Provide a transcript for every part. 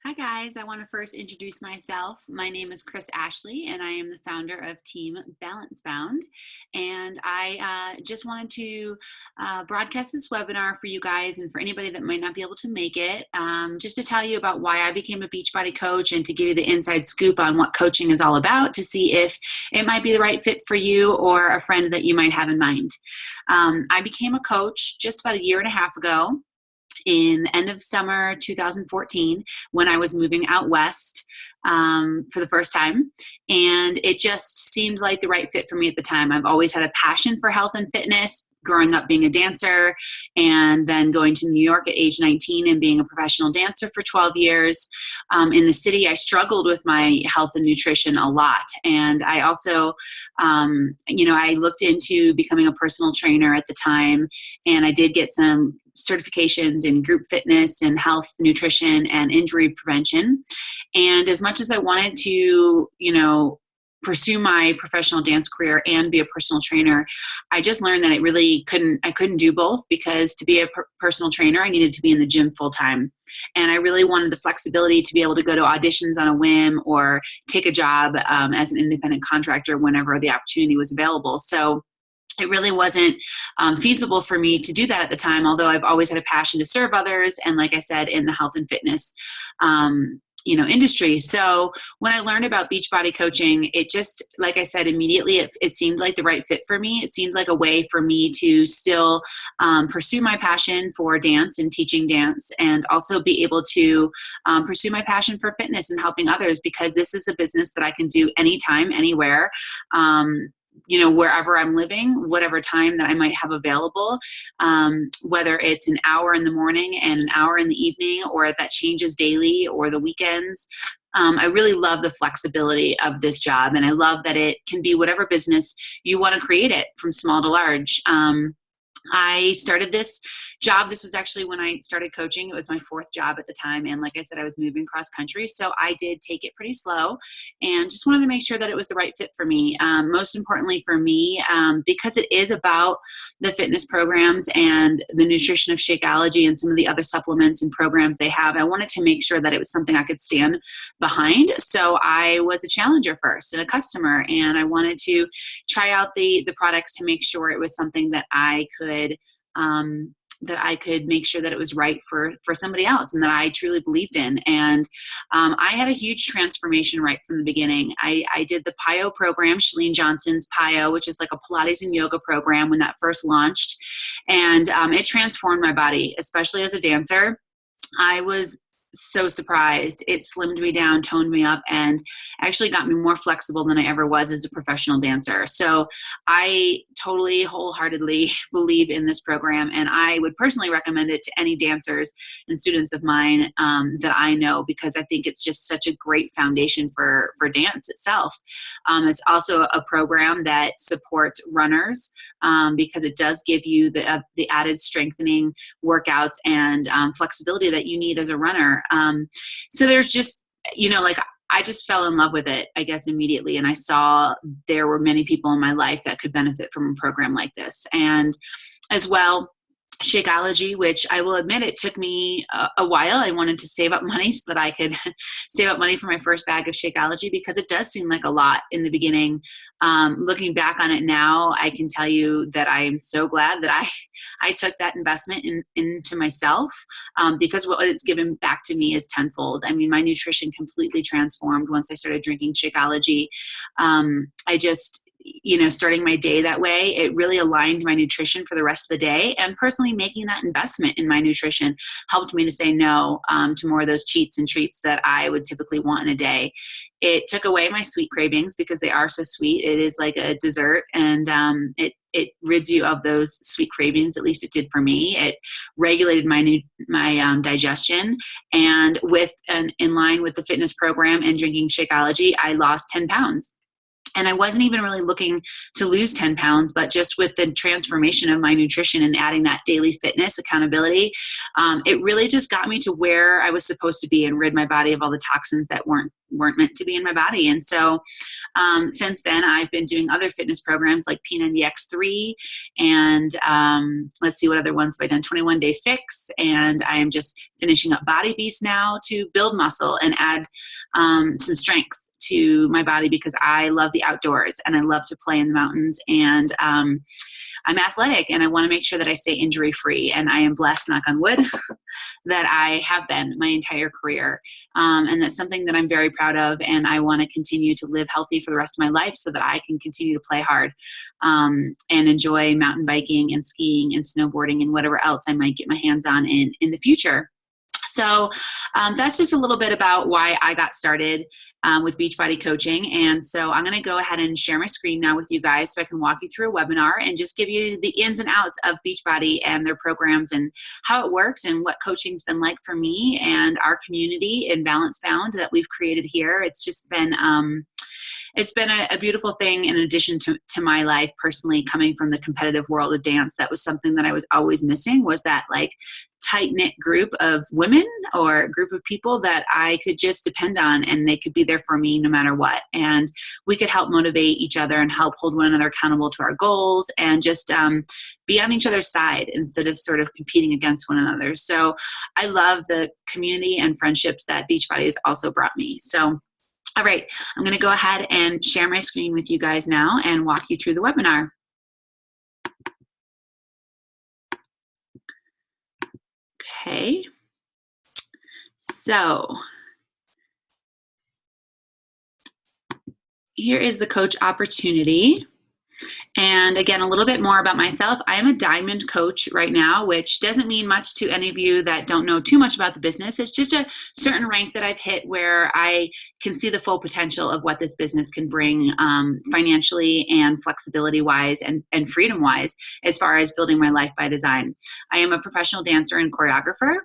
Hi, guys. I want to first introduce myself. My name is Chris Ashley, and I am the founder of Team Balance Bound. And I just wanted to broadcast this webinar for you guys and for anybody that might not be able to make it, just to tell you about why I became a Beachbody coach and to give you the inside scoop on what coaching is all about to see if it might be the right fit for you or a friend that you might have in mind. I became a coach just about a year and a half ago in the end of summer 2014 when I was moving out west for the first time. And it just seemed like the right fit for me at the time. I've always had a passion for health and fitness, growing up being a dancer and then going to New York at age 19 and being a professional dancer for 12 years. In the city, I struggled with my health and nutrition a lot. And I also, I looked into becoming a personal trainer at the time, and I did get some certifications in group fitness and health, nutrition, and injury prevention. And as much as I wanted to, pursue my professional dance career and be a personal trainer, I just learned that I couldn't do both, because to be a personal trainer, I needed to be in the gym full time. And I really wanted the flexibility to be able to go to auditions on a whim or take a job as an independent contractor whenever the opportunity was available. So it really wasn't feasible for me to do that at the time, although I've always had a passion to serve others. And like I said, in the health and fitness, industry. So when I learned about Beachbody coaching, it just, like I said, immediately it seemed like the right fit for me. It seemed like a way for me to still pursue my passion for dance and teaching dance, and also be able to pursue my passion for fitness and helping others, because this is a business that I can do anytime, anywhere. Wherever I'm living, whatever time that I might have available, whether it's an hour in the morning and an hour in the evening, or if that changes daily, or the weekends. I really love the flexibility of this job, and I love that it can be whatever business you want to create it, from small to large. I started this job. This was actually when I started coaching. It was my fourth job at the time. And like I said, I was moving cross country. So I did take it pretty slow and just wanted to make sure that it was the right fit for me. Most importantly for me, because it is about the fitness programs and the nutrition of Shakeology and some of the other supplements and programs they have, I wanted to make sure that it was something I could stand behind. So I was a challenger first and a customer, and I wanted to try out the products to make sure it was something that I could make sure that it was right for somebody else and that I truly believed in. And I had a huge transformation right from the beginning. I did the PiYo program, Chalene Johnson's PiYo, which is like a Pilates and yoga program, when that first launched. And it transformed my body, especially as a dancer. I was so surprised. It slimmed me down, toned me up, and actually got me more flexible than I ever was as a professional dancer. So I totally wholeheartedly believe in this program, and I would personally recommend it to any dancers and students of mine that I know, because I think it's just such a great foundation for dance itself. It's also a program that supports runners, because it does give you the added strengthening workouts and flexibility that you need as a runner. So there's just, I just fell in love with it, I guess, immediately. And I saw there were many people in my life that could benefit from a program like this. And as well, Shakeology, which I will admit, it took me a while. I wanted to save up money so that I could save up money for my first bag of Shakeology, because it does seem like a lot in the beginning. Looking back on it now, I can tell you that I am so glad that I took that investment into myself, because what it's given back to me is tenfold. I mean, my nutrition completely transformed once I started drinking Shakeology. I just, starting my day that way, it really aligned my nutrition for the rest of the day. And personally, making that investment in my nutrition helped me to say no to more of those cheats and treats that I would typically want in a day. It took away my sweet cravings, because they are so sweet. It is like a dessert, and it rids you of those sweet cravings. At least it did for me. It regulated my digestion, and in line with the fitness program and drinking Shakeology, I lost 10 pounds. And I wasn't even really looking to lose 10 pounds, but just with the transformation of my nutrition and adding that daily fitness accountability, it really just got me to where I was supposed to be and rid my body of all the toxins that weren't meant to be in my body. And so since then, I've been doing other fitness programs like P90X3 and let's see what other ones have I done, 21 Day Fix. And I am just finishing up Body Beast now to build muscle and add some strength to my body, because I love the outdoors and I love to play in the mountains, and I'm athletic and I want to make sure that I stay injury free, and I am blessed, knock on wood, that I have been my entire career, and that's something that I'm very proud of, and I want to continue to live healthy for the rest of my life so that I can continue to play hard and enjoy mountain biking and skiing and snowboarding and whatever else I might get my hands on in the future. So that's just a little bit about why I got started with Beachbody Coaching. And so I'm going to go ahead and share my screen now with you guys so I can walk you through a webinar and just give you the ins and outs of Beachbody and their programs and how it works and what coaching's been like for me and our community in Balance Bound that we've created here. It's just been a beautiful thing in addition to my life personally, coming from the competitive world of dance. That was something that I was always missing, was that like tight-knit group of women or group of people that I could just depend on, and they could be there for me no matter what. And we could help motivate each other and help hold one another accountable to our goals, and just be on each other's side instead of sort of competing against one another. So I love the community and friendships that Beachbody has also brought me. So all right, I'm going to go ahead and share my screen with you guys now and walk you through the webinar. Okay, so here is the coach opportunity. And again, a little bit more about myself. I am a diamond coach right now, which doesn't mean much to any of you that don't know too much about the business. It's just a certain rank that I've hit where I can see the full potential of what this business can bring financially and flexibility-wise and freedom-wise as far as building my life by design. I am a professional dancer and choreographer.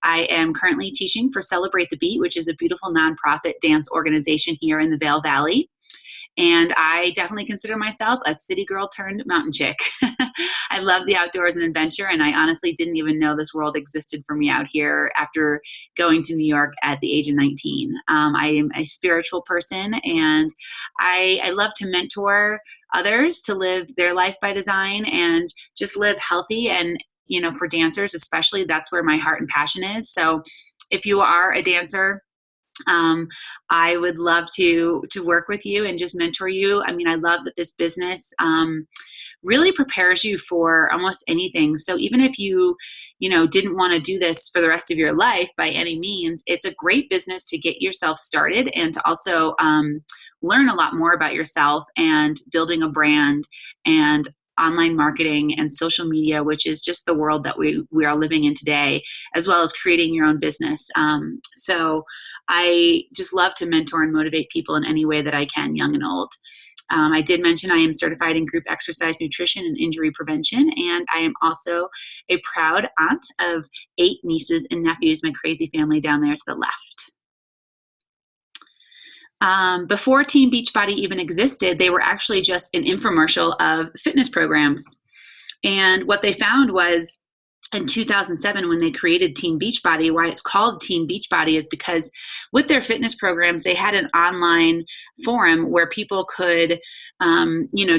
I am currently teaching for Celebrate the Beat, which is a beautiful nonprofit dance organization here in the Vail Valley. And I definitely consider myself a city girl turned mountain chick. I love the outdoors and adventure, and I honestly didn't even know this world existed for me out here after going to New York at the age of 19. I am a spiritual person, and I love to mentor others to live their life by design and just live healthy. And, you know, for dancers especially, that's where my heart and passion is. So if you are a dancer, I would love to work with you and just mentor you. I mean, I love that this business really prepares you for almost anything. So even if you didn't want to do this for the rest of your life by any means, it's a great business to get yourself started and to also learn a lot more about yourself and building a brand and online marketing and social media, which is just the world that we are living in today, as well as creating your own business. So I just love to mentor and motivate people in any way that I can, young and old. I did mention I am certified in group exercise nutrition and injury prevention, and I am also a proud aunt of 8 nieces and nephews, my crazy family down there to the left. Before Team Beachbody even existed, they were actually just an infomercial of fitness programs. And what they found was, in 2007, when they created Team Beachbody, why it's called Team Beachbody is because with their fitness programs, they had an online forum where people could,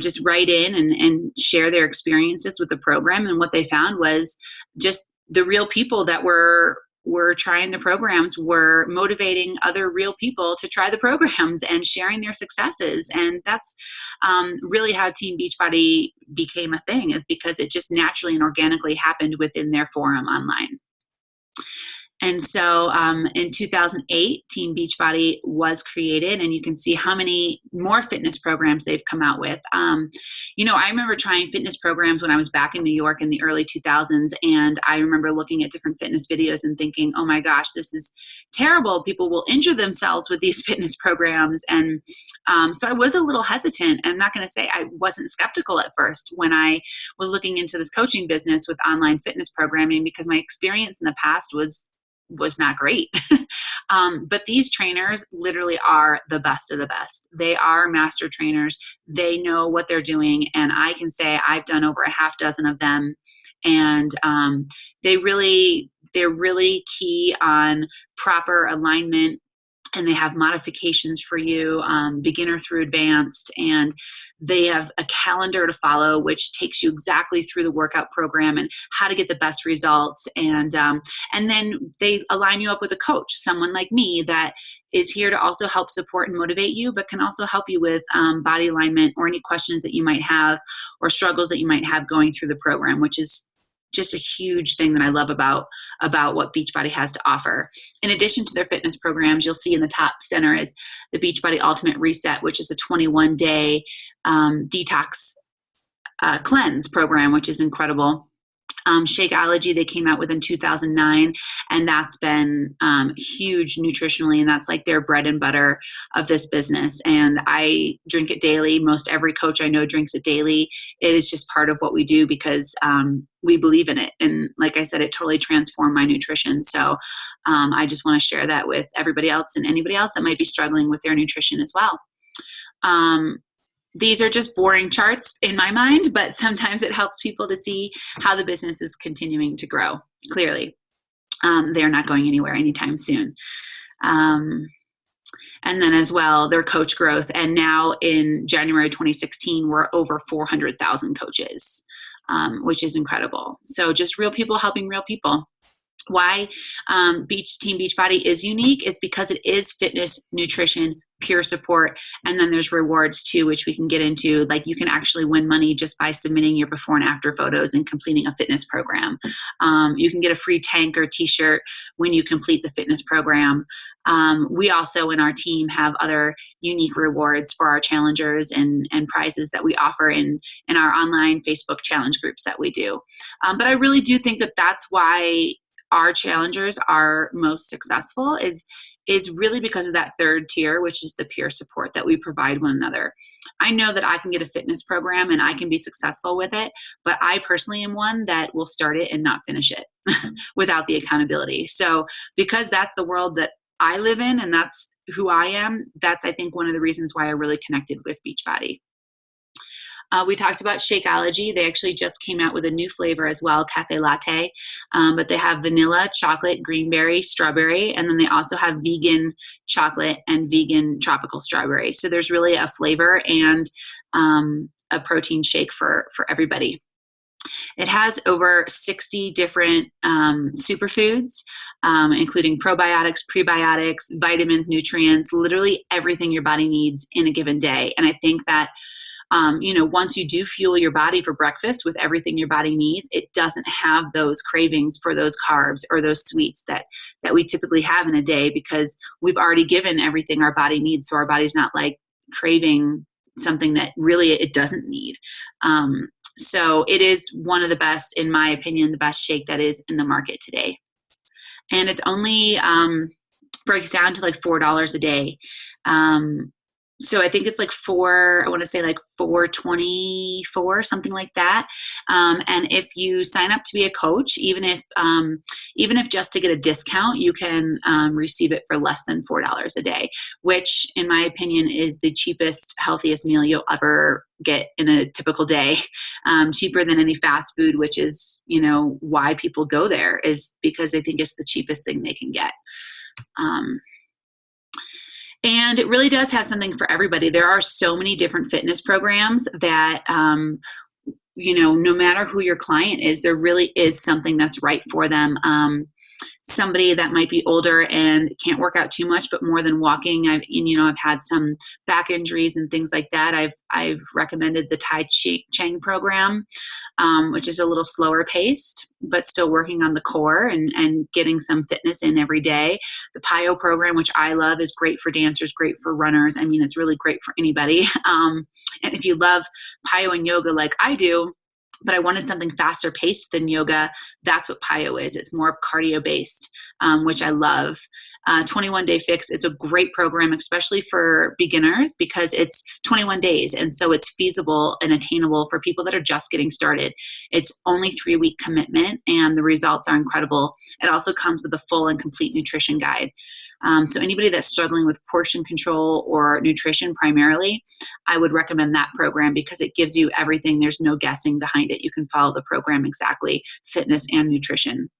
just write in and share their experiences with the program. And what they found was just the real people that were trying the programs were motivating other real people to try the programs and sharing their successes. And that's really how Team Beachbody became a thing, is because it just naturally and organically happened within their forum online. And so in 2008, Team Beachbody was created, and you can see how many more fitness programs they've come out with. I remember trying fitness programs when I was back in New York in the early 2000s, and I remember looking at different fitness videos and thinking, oh my gosh, this is terrible. People will injure themselves with these fitness programs. And so I was a little hesitant. I'm not going to say I wasn't skeptical at first when I was looking into this coaching business with online fitness programming, because my experience in the past was not great. But these trainers literally are the best of the best. They are master trainers. They know what they're doing. And I can say I've done over a half dozen of them. And they're really key on proper alignment, and they have modifications for you, beginner through advanced, and they have a calendar to follow, which takes you exactly through the workout program and how to get the best results. And then they align you up with a coach, someone like me that is here to also help support and motivate you, but can also help you with body alignment or any questions that you might have or struggles that you might have going through the program, which is just a huge thing that I love about what Beachbody has to offer. In addition to their fitness programs, you'll see in the top center is the Beachbody Ultimate Reset, which is a 21-day detox cleanse program, which is incredible. Shakeology, they came out with in 2009, and that's been huge nutritionally, and that's like their bread and butter of this business. And I drink it daily. Most every coach I know drinks it daily. It is just part of what we do because we believe in it. And like I said, it totally transformed my nutrition. So I just want to share that with everybody else and anybody else that might be struggling with their nutrition as well. These are just boring charts in my mind, but sometimes it helps people to see how the business is continuing to grow. Clearly, they're not going anywhere anytime soon. And then as well, their coach growth. And now in January 2016, we're over 400,000 coaches, which is incredible. So just real people helping real people. Why Team Beachbody is unique is because it is fitness, nutrition, peer support, and then there's rewards too, which we can get into. Like you can actually win money just by submitting your before and after photos and completing a fitness program. You can get a free tank or t-shirt when you complete the fitness program. We also in our team have other unique rewards for our challengers and prizes that we offer in our online Facebook challenge groups that we do. But I really do think that that's why our challengers are most successful is really because of that third tier, which is the peer support that we provide one another. I know that I can get a fitness program and I can be successful with it, but I personally am one that will start it and not finish it without the accountability. So because that's the world that I live in and that's who I am, that's I think one of the reasons why I really connected with Beachbody. We talked about Shakeology. They actually just came out with a new flavor as well, cafe latte, but they have vanilla, chocolate, greenberry, strawberry, and then they also have vegan chocolate and vegan tropical strawberry. So there's really a flavor and a protein shake for everybody. It has over 60 different superfoods, including probiotics, prebiotics, vitamins, nutrients, literally everything your body needs in a given day. And I think that once you do fuel your body for breakfast with everything your body needs, it doesn't have those cravings for those carbs or those sweets that we typically have in a day because we've already given everything our body needs. So our body's not like craving something that really it doesn't need. So it is one of the best, in my opinion, the best shake that is in the market today. And it's only breaks down to like $4 a day. So I think it's like $4.24, something like that. And if you sign up to be a coach, even if just to get a discount, you can receive it for less than $4 a day, which in my opinion is the cheapest, healthiest meal you'll ever get in a typical day. Cheaper than any fast food, which is, why people go there is because they think it's the cheapest thing they can get. And it really does have something for everybody. There are so many different fitness programs that, no matter who your client is, there really is something that's right for them. Somebody that might be older and can't work out too much, but more than walking. I've had some back injuries and things like that. I've recommended the Tai Chang program, which is a little slower paced, but still working on the core and getting some fitness in every day. The PiYo program, which I love, is great for dancers, great for runners. I mean, it's really great for anybody. And if you love PiYo and yoga like I do, but I wanted something faster paced than yoga, that's what PiYo is. It's more of cardio based, which I love. 21 Day Fix is a great program, especially for beginners, because it's 21 days. And so it's feasible and attainable for people that are just getting started. It's only 3-week commitment and the results are incredible. It also comes with a full and complete nutrition guide. So anybody that's struggling with portion control or nutrition primarily, I would recommend that program because it gives you everything. There's no guessing behind it. You can follow the program exactly, fitness and nutrition.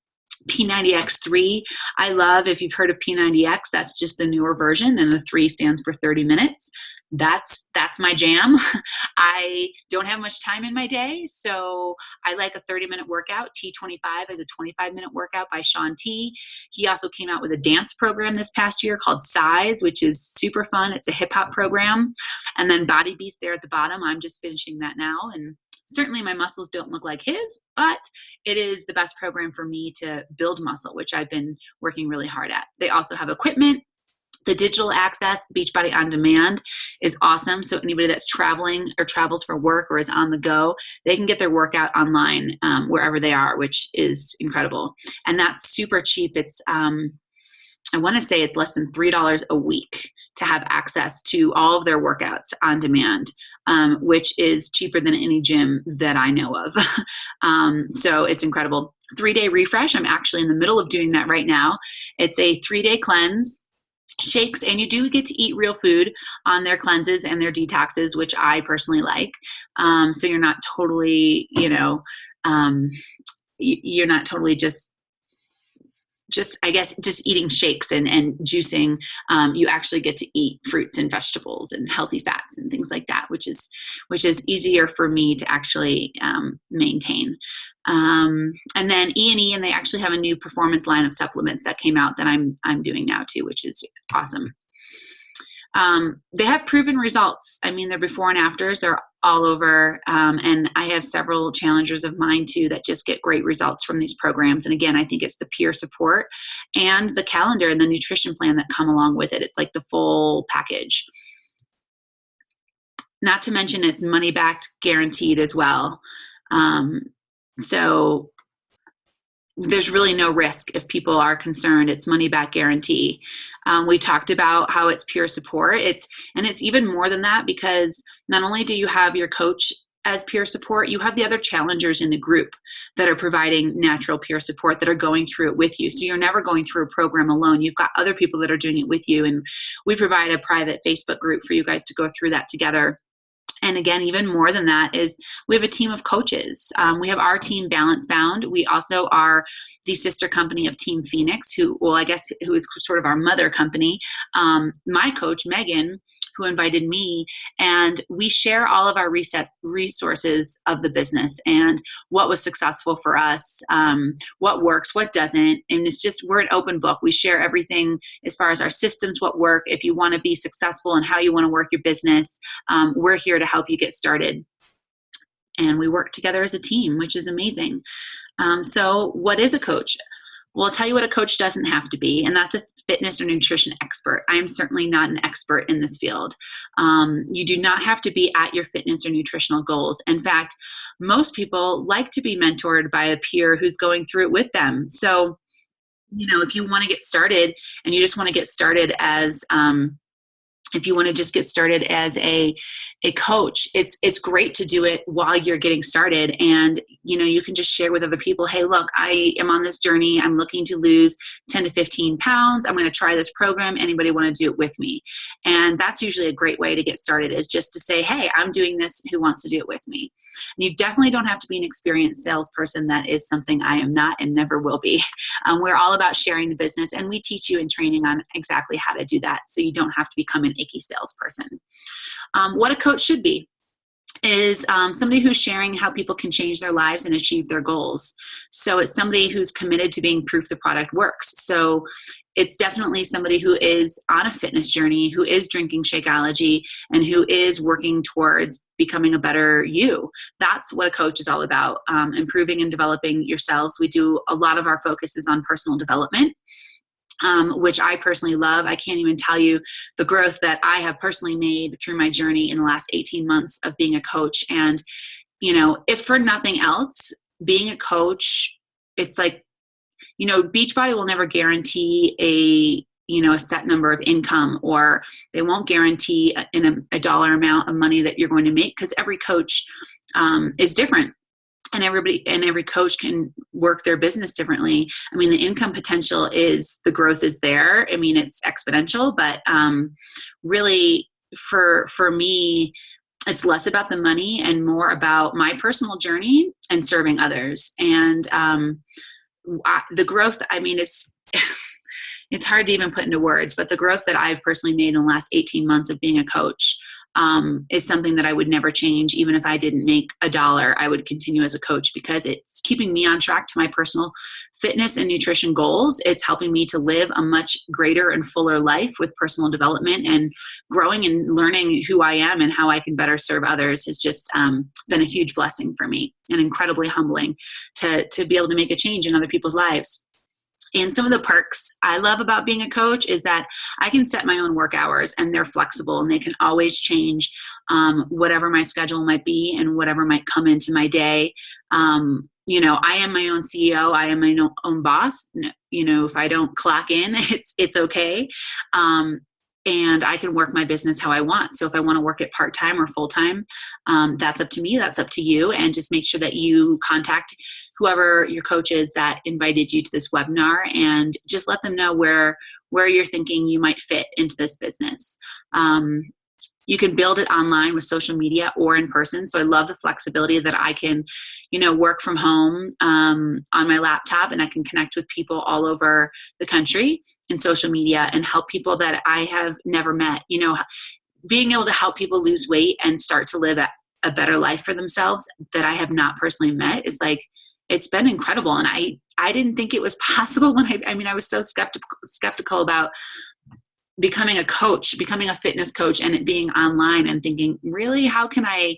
P90X3, I love. If you've heard of P90X, that's just the newer version, and the 3 stands for 30 minutes. That's my jam. I don't have much time in my day, so I like a 30-minute workout. T25 is a 25-minute workout by Shaun T. He also came out with a dance program this past year called Size, which is super fun. It's a hip-hop program. And then Body Beast there at the bottom. I'm just finishing that now, and certainly my muscles don't look like his, but it is the best program for me to build muscle, which I've been working really hard at. They also have equipment. The digital access, Beachbody On Demand, is awesome. So anybody that's traveling or travels for work or is on the go, they can get their workout online wherever they are, which is incredible. And that's super cheap. It's, I want to say it's less than $3 a week to have access to all of their workouts on demand, which is cheaper than any gym that I know of. So it's incredible. 3-day refresh. I'm actually in the middle of doing that right now. It's a 3-day cleanse. Shakes, and you do get to eat real food on their cleanses and their detoxes, which I personally like. So you're not totally, you're not totally just I guess just eating shakes and juicing. You actually get to eat fruits and vegetables and healthy fats and things like that, which is easier for me to actually maintain. And then E&E, and they actually have a new performance line of supplements that came out that I'm doing now too, which is awesome. They have proven results. I mean, their before and afters are all over. And I have several challengers of mine too that just get great results from these programs. And again, I think it's the peer support and the calendar and the nutrition plan that come along with it. It's like the full package. Not to mention it's money back guaranteed as well. So there's really no risk if people are concerned. It's money back guarantee. We talked about how it's peer support. It's even more than that, because not only do you have your coach as peer support, you have the other challengers in the group that are providing natural peer support, that are going through it with you. So you're never going through a program alone. You've got other people that are doing it with you. And we provide a private Facebook group for you guys to go through that together. And again, even more than that is we have a team of coaches. We have our team, Balance Bound. We also are the sister company of Team Phoenix, who is sort of our mother company. My coach, Megan, who invited me, and we share all of our resources of the business and what was successful for us, what works, what doesn't. And we're an open book. We share everything as far as our systems, what work. If you want to be successful and how you want to work your business, we're here to help you get started. And we work together as a team, which is amazing. So what is a coach? Well, I'll tell you what a coach doesn't have to be, and that's a fitness or nutrition expert. I am certainly not an expert in this field. You do not have to be at your fitness or nutritional goals. In fact, most people like to be mentored by a peer who's going through it with them. So, if you want to get started and you just want to get started as if you want to just get started as a coach, it's great to do it while you're getting started. And, you can just share with other people, hey, look, I am on this journey. I'm looking to lose 10 to 15 pounds. I'm going to try this program. Anybody want to do it with me? And that's usually a great way to get started, is just to say, hey, I'm doing this. Who wants to do it with me? And you definitely don't have to be an experienced salesperson. That is something I am not and never will be. We're all about sharing the business, and we teach you in training on exactly how to do that, so you don't have to become an icky salesperson. What a coach should be is somebody who's sharing how people can change their lives and achieve their goals. So it's somebody who's committed to being proof the product works. So it's definitely somebody who is on a fitness journey, who is drinking Shakeology, and who is working towards becoming a better you. That's what a coach is all about, improving and developing yourselves. We do a lot of our focus is on personal development. Which I personally love. I can't even tell you the growth that I have personally made through my journey in the last 18 months of being a coach. And, if for nothing else, being a coach, it's like, Beachbody will never guarantee a set number of income, or they won't guarantee a dollar amount of money that you're going to make, because every coach is different. And every coach can work their business differently. I mean, the income potential the growth is there. I mean, it's exponential, but really for me, it's less about the money and more about my personal journey and serving others. And the growth, I mean, it's hard to even put into words, but the growth that I've personally made in the last 18 months of being a coach is something that I would never change. Even if I didn't make $1, I would continue as a coach, because it's keeping me on track to my personal fitness and nutrition goals. It's helping me to live a much greater and fuller life with personal development, and growing and learning who I am and how I can better serve others has just been a huge blessing for me, and incredibly humbling to be able to make a change in other people's lives. And some of the perks I love about being a coach is that I can set my own work hours, and they're flexible, and they can always change whatever my schedule might be and whatever might come into my day. I am my own CEO. I am my own boss. If I don't clock in, it's okay. And I can work my business how I want. So if I want to work it part-time or full-time, that's up to me. That's up to you. And just make sure that you contact whoever your coach is that invited you to this webinar, and just let them know where you're thinking you might fit into this business. You can build it online with social media or in person. So I love the flexibility that I can, work from home on my laptop, and I can connect with people all over the country in social media and help people that I have never met. Being able to help people lose weight and start to live a better life for themselves that I have not personally met is it's been incredible. And I didn't think it was possible when I was so skeptical about becoming a coach, becoming a fitness coach, and it being online, and thinking, really, how can I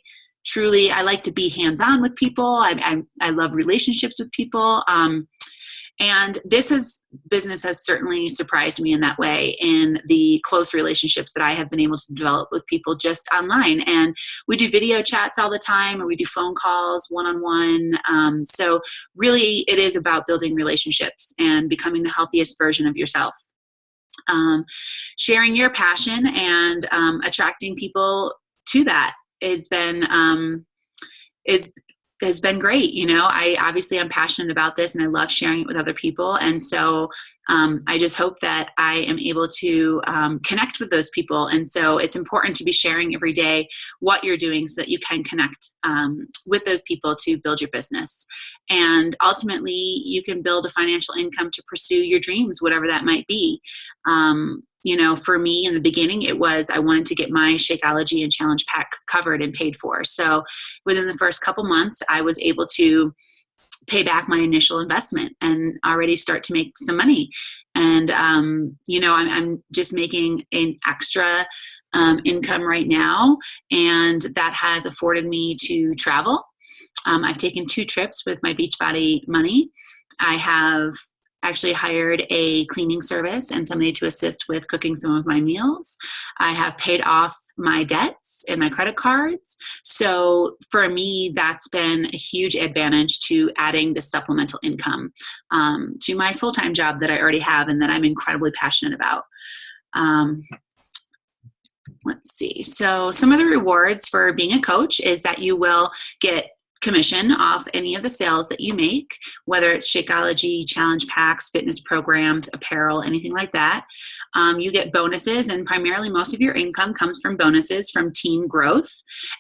like to be hands-on with people. I love relationships with people. And business has certainly surprised me in that way, in the close relationships that I have been able to develop with people just online. And we do video chats all the time, or we do phone calls one-on-one. So really it is about building relationships and becoming the healthiest version of yourself. Sharing your passion and attracting people to that has been great. I'm passionate about this, and I love sharing it with other people. And so I just hope that I am able to connect with those people. And so it's important to be sharing every day what you're doing, so that you can connect with those people to build your business. And ultimately, you can build a financial income to pursue your dreams, whatever that might be. For me in the beginning, I wanted to get my Shakeology and Challenge Pack covered and paid for. So within the first couple months, I was able to pay back my initial investment and already start to make some money. And, I'm just making an extra income right now. And that has afforded me to travel. I've taken 2 trips with my Beachbody money. I have actually hired a cleaning service and somebody to assist with cooking some of my meals. I have paid off my debts and my credit cards. So for me, that's been a huge advantage to adding this supplemental income to my full-time job that I already have and that I'm incredibly passionate about. Let's see. So some of the rewards for being a coach is that you will get commission off any of the sales that you make, whether it's Shakeology, challenge packs, fitness programs, apparel, anything like that. You get bonuses, and primarily most of your income comes from bonuses from team growth.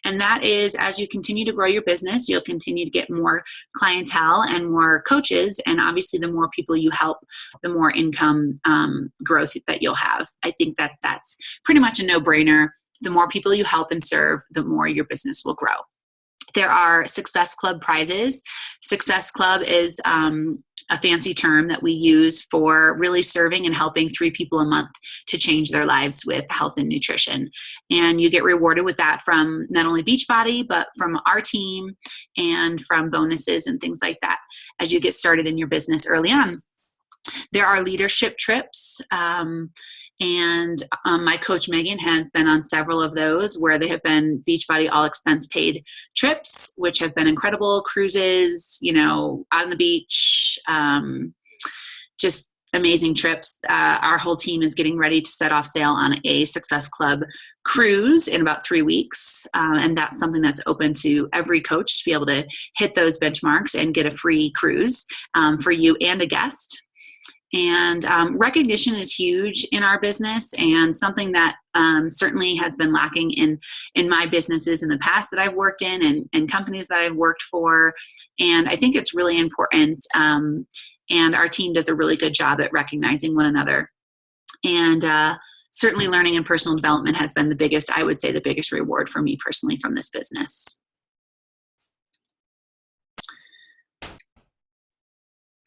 And that is, as you continue to grow your business, you'll continue to get more clientele and more coaches. And obviously, the more people you help, the more income growth that you'll have. I think that that's pretty much a no-brainer. The more people you help and serve, the more your business will grow. There are Success Club prizes. Success Club is a fancy term that we use for really serving and helping 3 people a month to change their lives with health and nutrition. And you get rewarded with that from not only Beachbody, but from our team and from bonuses and things like that as you get started in your business early on. There are leadership trips. And my coach, Megan, has been on several of those where they have been Beachbody all expense paid trips, which have been incredible. Cruises, out on the beach, just amazing trips. Our whole team is getting ready to set off sail on a Success Club cruise in about 3 weeks. And that's something that's open to every coach to be able to hit those benchmarks and get a free cruise for you and a guest. And recognition is huge in our business, and something that certainly has been lacking in my businesses in the past that I've worked in, and companies that I've worked for. And I think it's really important. And our team does a really good job at recognizing one another. And certainly learning and personal development has been I would say the biggest reward for me personally from this business.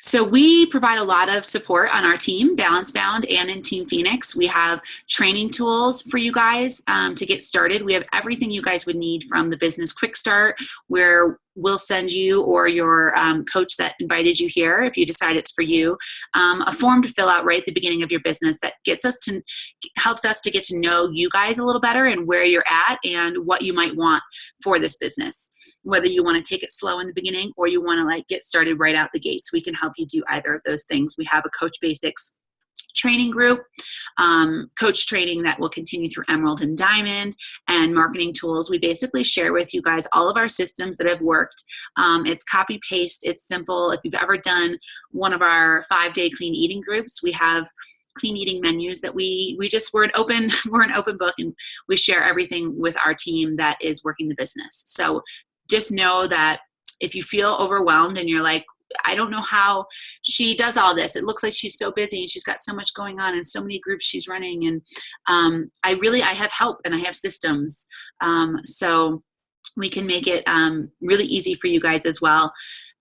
So we provide a lot of support on our team, Balance Bound, and in Team Phoenix. We have training tools for you guys to get started. We have everything you guys would need, from the Business Quick Start, where we'll send you or your coach that invited you here, if you decide it's for you, a form to fill out right at the beginning of your business that helps us to get to know you guys a little better and where you're at and what you might want for this business. Whether you want to take it slow in the beginning or you want to get started right out the gates, we can help you do either of those things. We have a Coach Basics training group, coach training that will continue through Emerald and Diamond, and marketing tools. We basically share with you guys all of our systems that have worked. It's copy paste, it's simple. If you've ever done one of our 5-day clean eating groups, we have clean eating menus that we're an open book, and we share everything with our team that is working the business. So just know that if you feel overwhelmed and you're like, I don't know how she does all this, it looks like she's so busy and she's got so much going on and so many groups she's running, and I have help and I have systems, so we can make it really easy for you guys as well.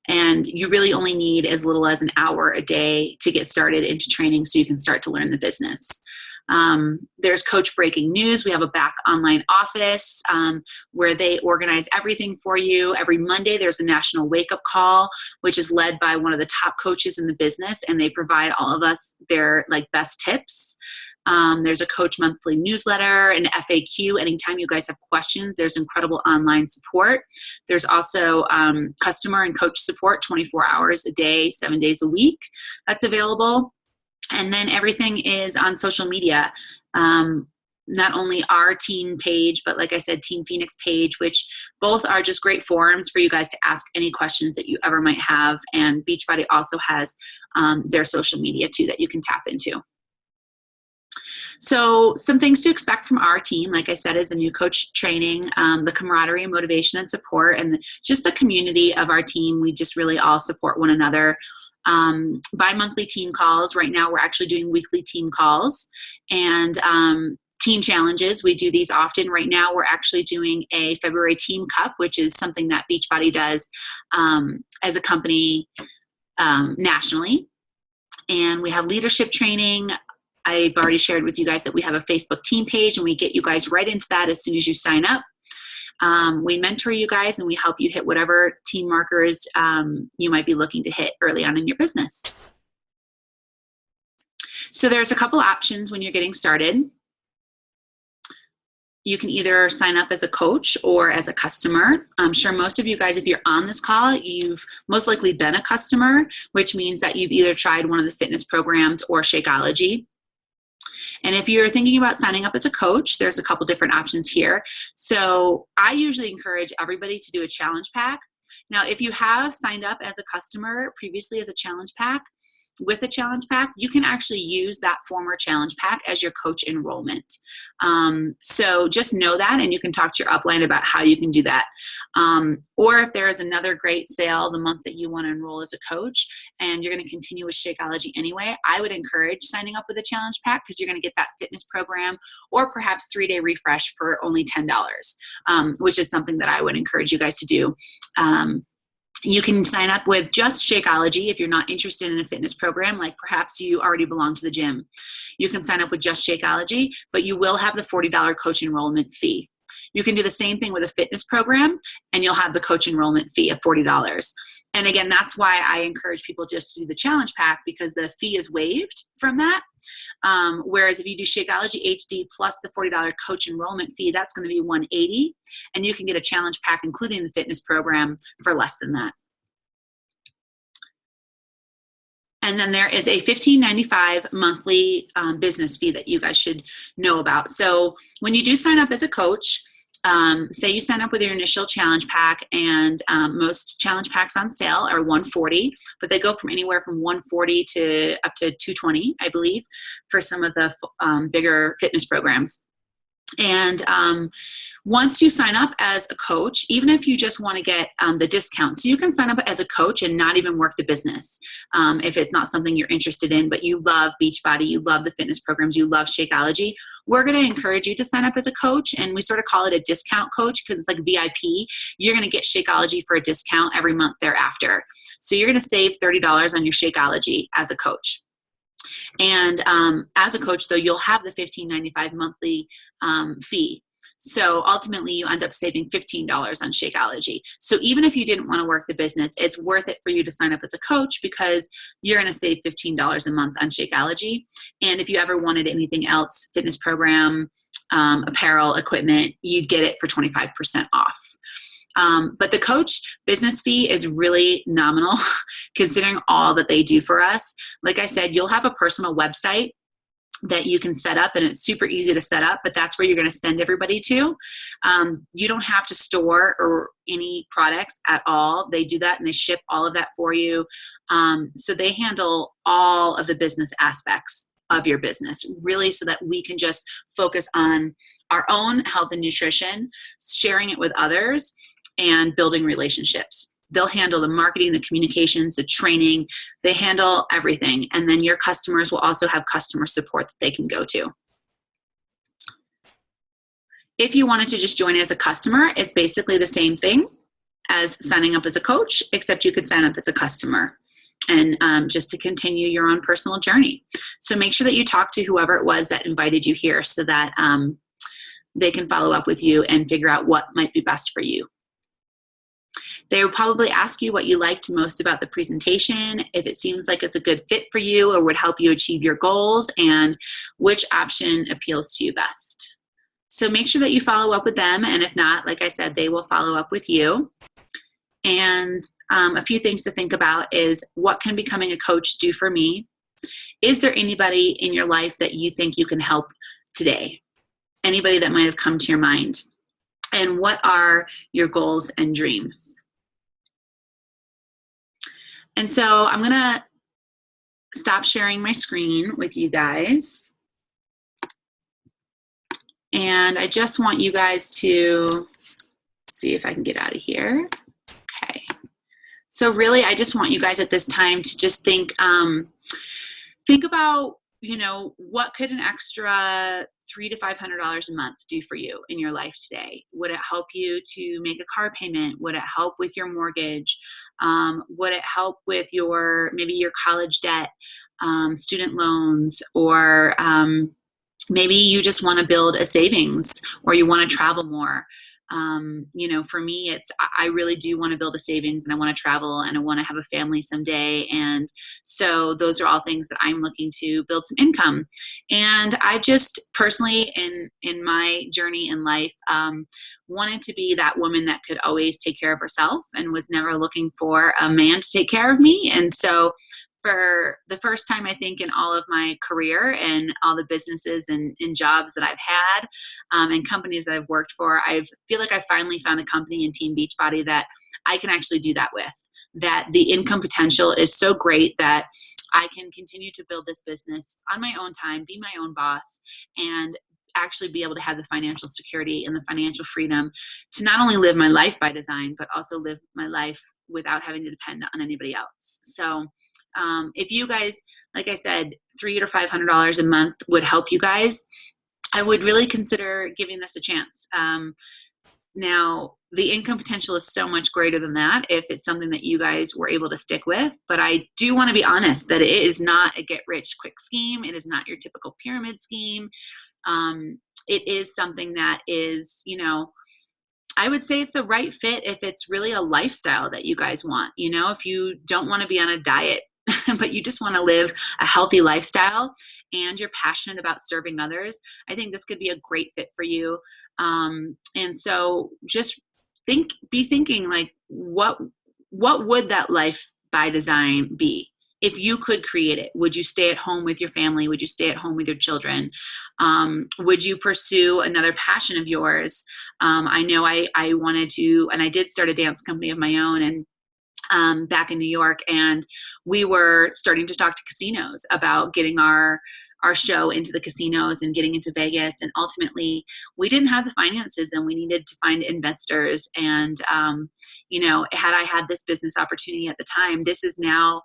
And you really only need as little as an hour a day to get started into training so you can start to learn the business. There's Coach Breaking News. We have a back online office where they organize everything for you. Every Monday, there's a national wake-up call, which is led by one of the top coaches in the business, and they provide all of us their best tips. There's a Coach Monthly newsletter, an FAQ. Anytime you guys have questions, there's incredible online support. There's also customer and coach support 24 hours a day, 7 days a week. That's available. And then everything is on social media. Not only our team page, but like I said, Team Phoenix page, which both are just great forums for you guys to ask any questions that you ever might have. And Beachbody also has their social media too that you can tap into. So some things to expect from our team, like I said, is a new coach training, the camaraderie, motivation, and support, and just the community of our team. We just really all support one another. Bi-monthly team calls. Right now we're actually doing weekly team calls, and team challenges. We do these often. Right now we're actually doing a February Team Cup, which is something that Beachbody does as a company nationally. And we have leadership training. I've already shared with you guys that we have a Facebook team page, and we get you guys right into that as soon as you sign up. We mentor you guys, and we help you hit whatever team markers you might be looking to hit early on in your business. So there's a couple options when you're getting started. You can either sign up as a coach or as a customer. I'm sure most of you guys, if you're on this call, you've most likely been a customer, which means that you've either tried one of the fitness programs or Shakeology. And if you're thinking about signing up as a coach, there's a couple different options here. So I usually encourage everybody to do a challenge pack. Now, if you have signed up as a customer previously as a challenge pack, with a challenge pack, you can actually use that former challenge pack as your coach enrollment. So just know that, and you can talk to your upline about how you can do that. Or if there is another great sale the month that you want to enroll as a coach and you're going to continue with Shakeology anyway, I would encourage signing up with a challenge pack, because you're going to get that fitness program or perhaps 3-day refresh for only $10, which is something that I would encourage you guys to do. You can sign up with just Shakeology if you're not interested in a fitness program, like perhaps you already belong to the gym. You can sign up with just Shakeology, but you will have the $40 coach enrollment fee. You can do the same thing with a fitness program, and you'll have the coach enrollment fee of $40. And again, that's why I encourage people just to do the challenge pack, because the fee is waived from that. Whereas if you do Shakeology HD plus the $40 coach enrollment fee, that's going to be $180, and you can get a challenge pack including the fitness program for less than that. And then there is a $15.95 monthly business fee that you guys should know about. So when you do sign up as a coach, say you sign up with your initial challenge pack, and most challenge packs on sale are $140, but they go from anywhere from $140 to up to $220, I believe, for some of the bigger fitness programs. And once you sign up as a coach, even if you just want to get the discount, so you can sign up as a coach and not even work the business if it's not something you're interested in, but you love Beachbody, you love the fitness programs, you love Shakeology, we're going to encourage you to sign up as a coach, and we sort of call it a discount coach because it's like VIP. You're going to get Shakeology for a discount every month thereafter. So you're going to save $30 on your Shakeology as a coach. And as a coach, though, you'll have the $15.95 monthly fee. So ultimately, you end up saving $15 on Shakeology. So even if you didn't want to work the business, it's worth it for you to sign up as a coach because you're going to save $15 a month on Shakeology. And if you ever wanted anything else, fitness program, apparel, equipment, you'd get it for 25% off. But the coach business fee is really nominal considering all that they do for us. Like I said, you'll have a personal website that you can set up, and it's super easy to set up, but that's where you're going to send everybody to. You don't have to store or any products at all. They do that and they ship all of that for you. So they handle all of the business aspects of your business, really, so that we can just focus on our own health and nutrition, sharing it with others, and building relationships. They'll handle the marketing, the communications, the training. They handle everything. And then your customers will also have customer support that they can go to. If you wanted to just join as a customer, it's basically the same thing as signing up as a coach, except you could sign up as a customer and just to continue your own personal journey. So make sure that you talk to whoever it was that invited you here so that they can follow up with you and figure out what might be best for you. They will probably ask you what you liked most about the presentation, if it seems like it's a good fit for you or would help you achieve your goals, and which option appeals to you best. So make sure that you follow up with them, and if not, like I said, they will follow up with you. And a few things to think about is, what can becoming a coach do for me? Is there anybody in your life that you think you can help today? Anybody that might have come to your mind? And what are your goals and dreams? And so I'm going to stop sharing my screen with you guys. And I just want you guys to see if I can get out of here. Okay. So really, I just want you guys at this time to just think about, what could an extra $300 to $500 a month do for you in your life today? Would it help you to make a car payment? Would it help with your mortgage? Would it help with maybe your college debt, student loans, or maybe you just want to build a savings, or you want to travel more? For me, I really do want to build a savings, and I want to travel, and I want to have a family someday. And so those are all things that I'm looking to build some income. And I just personally, in my journey in life, wanted to be that woman that could always take care of herself and was never looking for a man to take care of me. And so for the first time, I think, in all of my career and all the businesses and jobs that I've had and companies that I've worked for, I feel like I finally found a company in Team Beachbody that I can actually do that with, that the income potential is so great that I can continue to build this business on my own time, be my own boss, and actually be able to have the financial security and the financial freedom to not only live my life by design, but also live my life without having to depend on anybody else. So if you guys, like I said, $300 to $500 a month would help you guys, I would really consider giving this a chance. Now, the income potential is so much greater than that if it's something that you guys were able to stick with. But I do want to be honest that it is not a get-rich-quick scheme. It is not your typical pyramid scheme. It is something that is, I would say it's the right fit if it's really a lifestyle that you guys want. If you don't want to be on a diet, but you just want to live a healthy lifestyle and you're passionate about serving others, I think this could be a great fit for you. And so just be thinking like, what would that life by design be? if you could create it, would you stay at home with your family? Would you stay at home with your children? Would you pursue another passion of yours? I know I wanted to, and I did start a dance company of my own, and back in New York, and we were starting to talk to casinos about getting our show into the casinos and getting into Vegas. And ultimately, we didn't have the finances, and we needed to find investors. And had I had this business opportunity at the time, this is now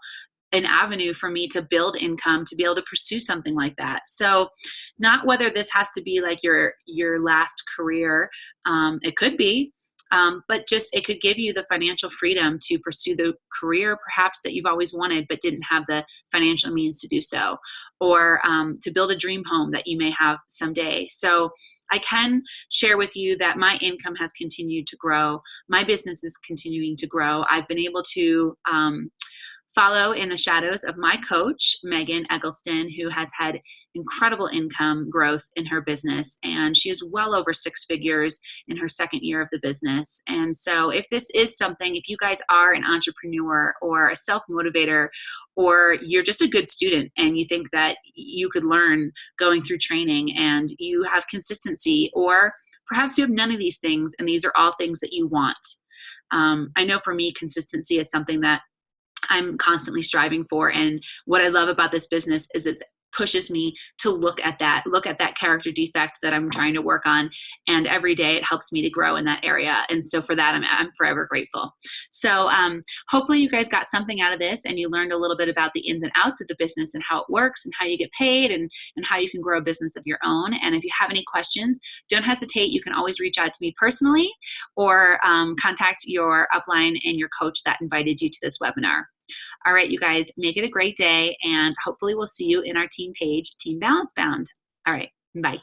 an avenue for me to build income, to be able to pursue something like that. So not whether this has to be like your last career, it could be, but just it could give you the financial freedom to pursue the career perhaps that you've always wanted but didn't have the financial means to do so, or to build a dream home that you may have someday. So I can share with you that my income has continued to grow. My business is continuing to grow. I've been able to follow in the shadows of my coach, Megan Eggleston, who has had incredible income growth in her business. And she is well over 6 figures in her second year of the business. And so if this is something, if you guys are an entrepreneur or a self-motivator, or you're just a good student and you think that you could learn going through training and you have consistency, or perhaps you have none of these things and these are all things that you want. I know for me, consistency is something that I'm constantly striving for. And what I love about this business is it pushes me to look at that character defect that I'm trying to work on. And every day it helps me to grow in that area. And so for that, I'm forever grateful. So hopefully you guys got something out of this and you learned a little bit about the ins and outs of the business and how it works and how you get paid and how you can grow a business of your own. And if you have any questions, don't hesitate. You can always reach out to me personally, or contact your upline and your coach that invited you to this webinar. All right, you guys, make it a great day, and hopefully we'll see you in our team page, Team Balance Bound. All right, bye.